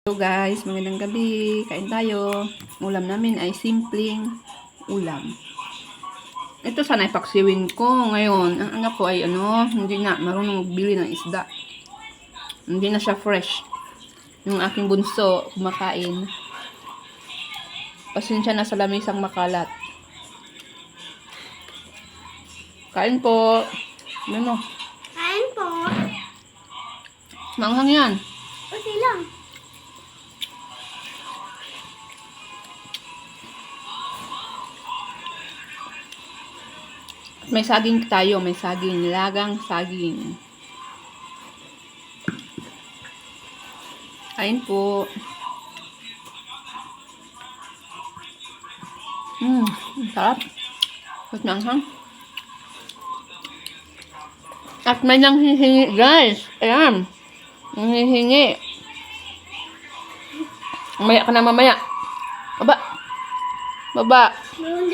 Hello guys, magandang gabi. Kain tayo. Ulam namin ay simpleng ulam. Ito sana ipaksiwin ko ngayon. Ang anak ko ay hindi na marunong magbili ng isda. Hindi na siya fresh. Yung aking bunso kumakain. Pasensya na sa lamisang makalat. Kain po. Ano? Kain po. Manghang yan. Okay lang. May saging tayo. May saging. Lagang saging. Kain po. Sarap. At manghang. At may nanghihingi guys. Ayan. Nanghihingi. Mamaya ka na mamaya. Baba. Baba.